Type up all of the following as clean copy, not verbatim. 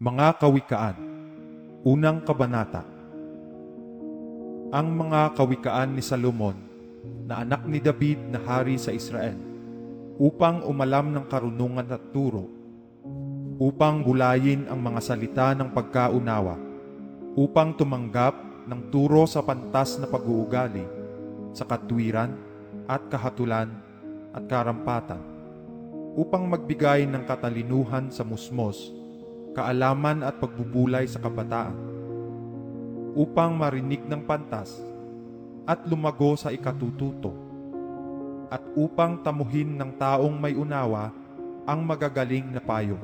Mga Kawikaan, Unang Kabanata. Ang mga kawikaan ni Salomon, na anak ni David na hari sa Israel, upang umalam ng karunungan at turo, upang bulayin ang mga salita ng pagkaunawa, upang tumanggap ng turo sa pantas na pag-uugali, sa katwiran at kahatulan at karampatan, upang magbigay ng katalinuhan sa musmos, kaalaman at pagbubulay sa kabataan, upang marinig ng pantas at lumago sa ikatututo, at upang tamuhin ng taong may unawa ang magagaling na payo,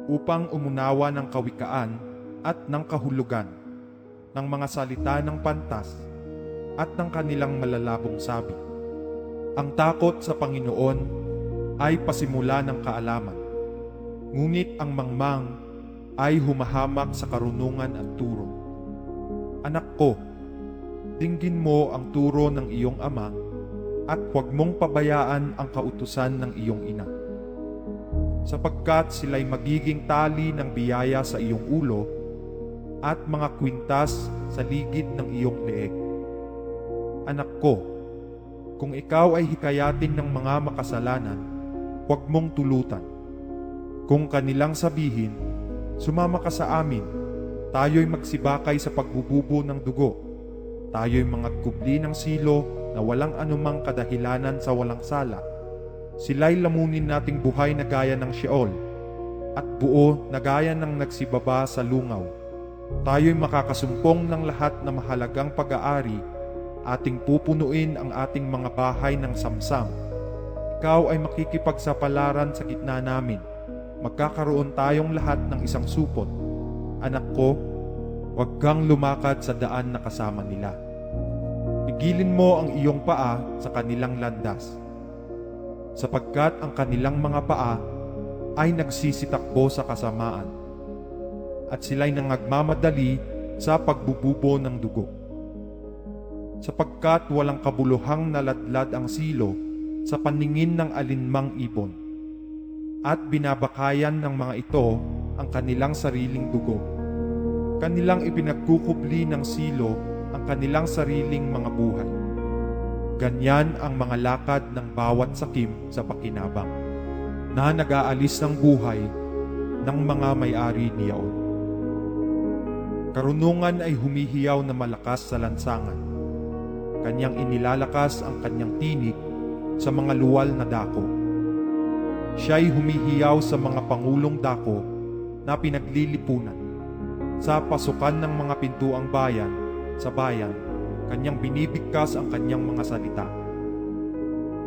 upang umunawa ng kawikaan at ng kahulugan ng mga salita ng pantas at ng kanilang malalabong sabi. Ang takot sa Panginoon ay pasimula ng kaalaman, ngunit ang mangmang ay humahamak sa karunungan at turo. Anak ko, dinggin mo ang turo ng iyong ama at huwag mong pabayaan ang kautusan ng iyong ina, sapagkat sila'y magiging tali ng biyaya sa iyong ulo at mga kwintas sa ligid ng iyong leeg. Anak ko, kung ikaw ay hikayatin ng mga makasalanan, huwag mong tulutan. Kung kanilang sabihin, sumama ka sa amin, tayo'y magsibakay sa pagbububo ng dugo, tayo'y mga kubli ng silo na walang anumang kadahilanan sa walang sala, sila'y lamunin nating buhay na gaya ng Sheol, at buo na gaya ng nagsibaba sa lungaw. Tayo'y makakasumpong ng lahat na mahalagang pag-aari, ating pupunuin ang ating mga bahay ng samsam. Ikaw ay makikipagsapalaran sa gitna namin. Magkakaroon tayong lahat ng isang supot. Anak ko, huwag kang lumakad sa daan na kasama nila. Pigilin mo ang iyong paa sa kanilang landas, sapagkat ang kanilang mga paa ay nagsisitakbo sa kasamaan, at sila'y nangagmamadali sa pagbububo ng dugo. Sapagkat walang kabuluhang naladlad ang silo sa paningin ng alinmang ibon, at binabakayan ng mga ito ang kanilang sariling dugo. Kanilang ipinagkukubli ng silo ang kanilang sariling mga buhay. Ganyan ang mga lakad ng bawat sakim sa pakinabang, na nag-aalis ng buhay ng mga may-ari niyaon. Karunungan ay humihiyaw na malakas sa lansangan. Kanyang inilalakas ang kanyang tinig sa mga luwal na dako. Siya'y humihiyaw sa mga pangulong dako na pinaglilipunan. Sa pasukan ng mga pintuang bayan, sa bayan, kanyang binibigkas ang kanyang mga salita.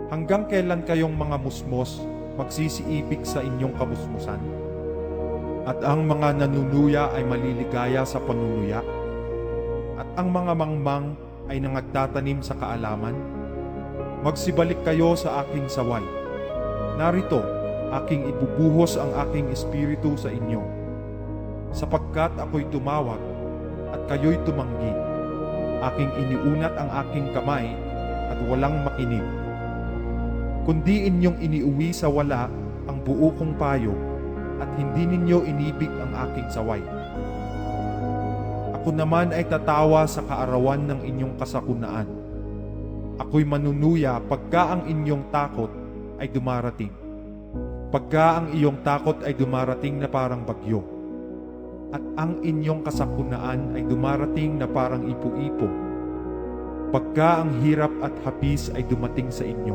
Hanggang kailan kayong mga musmos magsisiibig sa inyong kamusmusan? At ang mga nanunuya ay maliligaya sa panunuya? At ang mga mangmang ay nangagtatanim sa kaalaman? Magsibalik kayo sa aking saway. Narito, aking ibubuhos ang aking espiritu sa inyo, sapagkat ako'y tumawag at kayo'y tumanggi. Aking iniunat ang aking kamay at walang makinig. Kundi inyong iniuwi sa wala ang buo kong payo at hindi ninyo inibig ang aking saway. Ako naman ay tatawa sa kaarawan ng inyong kasakunaan. Ako'y manunuya pagka ang inyong takot ay dumarating. Pagka ang iyong takot ay dumarating na parang bagyo, at ang inyong kasakunaan ay dumarating na parang ipo-ipo. Pagka ang hirap at hapis ay dumating sa inyo.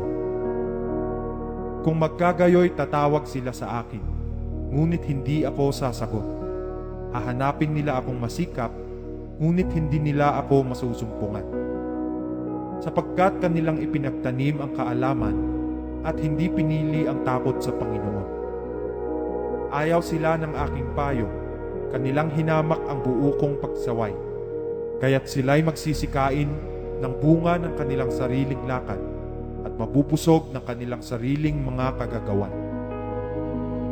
Kung magkagayoy tatawag sila sa akin, ngunit hindi ako sasagot. Hahanapin nila akong masikap, ngunit hindi nila ako masusumpungan. Sapagkat kanilang ipinagtanim ang kaalaman at hindi pinili ang takot sa Panginoon. Ayaw sila ng aking payo, kanilang hinamak ang buo kong pagsaway, kaya't sila'y magsisikain ng bunga ng kanilang sariling lakad at mabubusog ng kanilang sariling mga kagagawan.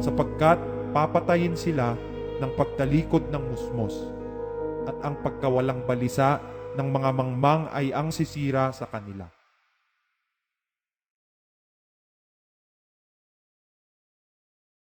Sapagkat papatayin sila ng pagtalikod ng musmos, at ang pagkawalang balisa ng mga mangmang ay ang sisira sa kanila.